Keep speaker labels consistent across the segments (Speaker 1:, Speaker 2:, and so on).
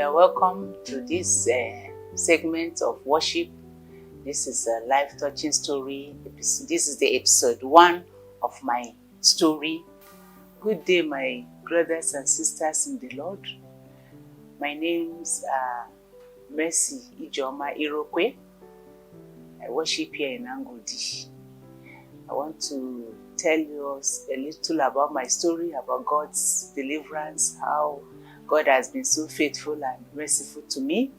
Speaker 1: are welcome to this segment of worship. This is a life-touching story. This is the episode 1 of my story. Good day, my brothers and sisters in the Lord. My names are Mercy Ijoma Irokwe. I worship here in Angodi. I want to tell you a little about my story, about God's deliverance, how God has been so faithful and merciful to me.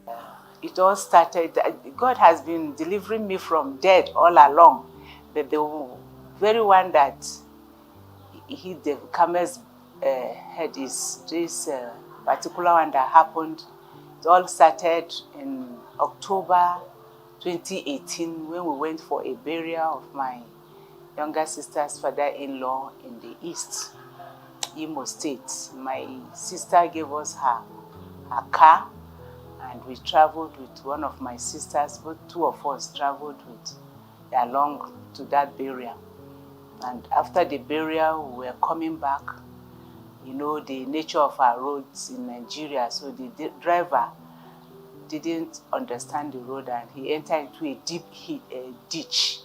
Speaker 1: It all started, God has been delivering me from death all along. But the very one that hit the camel's head is this particular one that happened. It all started in October 2018 when we went for a burial of my younger sister's father-in-law in the East, Imo State. My sister gave us her car, and we traveled with one of my sisters. Both two of us traveled along to that burial. And after the burial, we were coming back. You know the nature of our roads in Nigeria, so the driver didn't understand the road and he entered into a deep ditch.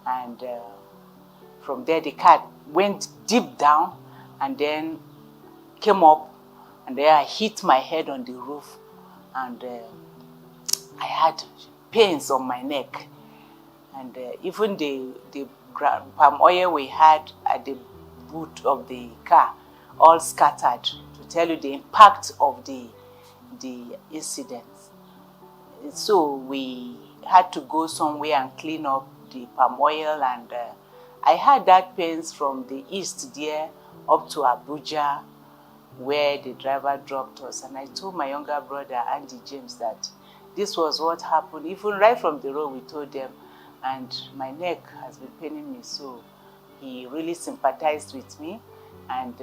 Speaker 1: And from there, the car went deep down and then came up, and then I hit my head on the roof, and I had pains on my neck. And even the palm oil we had at the boot of the car all scattered, to tell you the impact of the incident. So we had to go somewhere and clean up the palm oil, and I had that pains from the east there up to Abuja, where the driver dropped us. And I told my younger brother, Andy James, that this was what happened. Even right from the road, we told them, and my neck has been paining me. So he really sympathized with me, and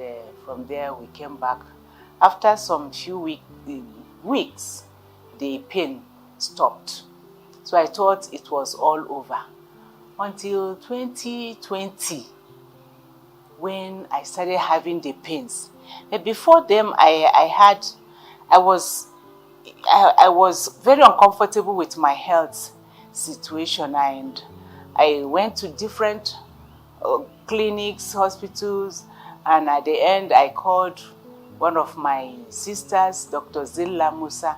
Speaker 1: from there we came back. After some few weeks, the pain stopped. So I thought it was all over. Until 2020, when I started having the pains. But before them, I was very uncomfortable with my health situation, and I went to different clinics, hospitals, and at the end I called one of my sisters, Dr. Zilla Musa,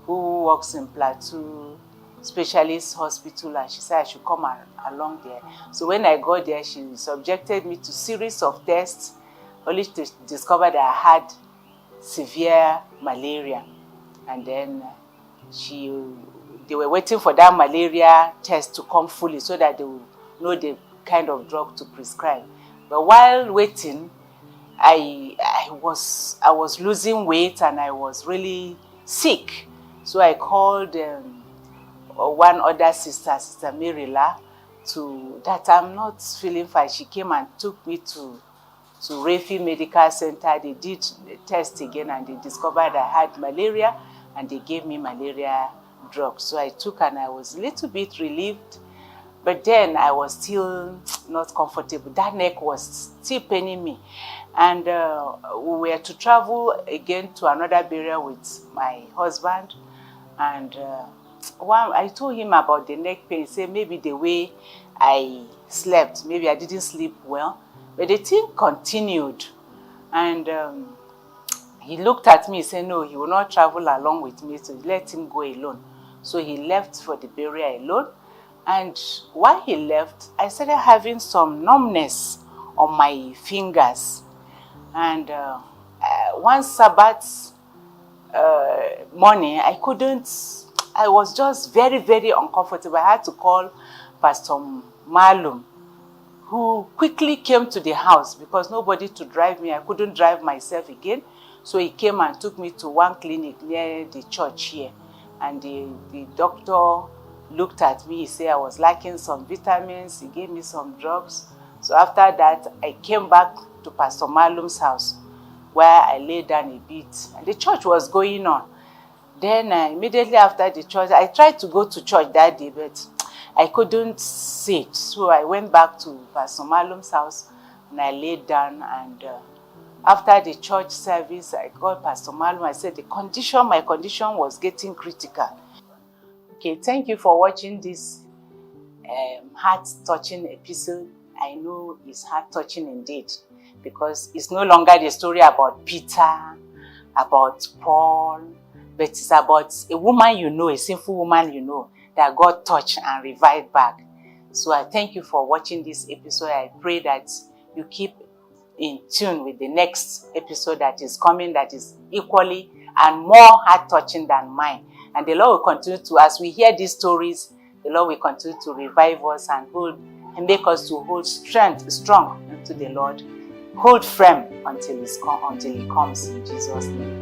Speaker 1: who works in Plateau Specialist Hospital, and she said I should come along there. So when I got there, she subjected me to series of tests, only to discover that I had severe malaria. And then they were waiting for that malaria test to come fully so that they would know the kind of drug to prescribe. But while waiting, I was losing weight and I was really sick. So I called one other sister, Sister Marila, that I'm not feeling fine. She came and took me to Refi Medical Center. They did the test again and they discovered I had malaria, and they gave me malaria drugs. So I took, and I was a little bit relieved, but then I was still not comfortable. That neck was still paining me. And we were to travel again to another burial with my husband, and I told him about the neck pain. He said maybe the way I slept, maybe I didn't sleep well. But the thing continued. And he looked at me and said, no, he will not travel along with me, so let him go alone. So he left for the burial alone. And while he left, I started having some numbness on my fingers. And one Sabbath morning, I was just very, very uncomfortable. I had to call Pastor Malum, who quickly came to the house because nobody to drive me. I couldn't drive myself again. So he came and took me to one clinic near the church here. And the doctor looked at me. He said I was lacking some vitamins. He gave me some drugs. So after that, I came back to Pastor Malum's house, where I lay down a bit. And the church was going on. Then immediately after the church, I tried to go to church that day, but I couldn't sit. So I went back to Pastor Malum's house and I laid down, and After the church service, I called Pastor Malum. I said my condition was getting critical. Okay, thank you for watching this heart-touching episode. I know it's heart-touching indeed, because it's no longer the story about Peter, about Paul, but it's about a woman you know, a sinful woman you know, that God touched and revived back. So I thank you for watching this episode. I pray that you keep in tune with the next episode that is coming, that is equally and more heart-touching than mine. And the Lord will continue to, as we hear these stories, the Lord will continue to revive us and make us to hold strong into the Lord. Hold firm until He comes, in Jesus' name.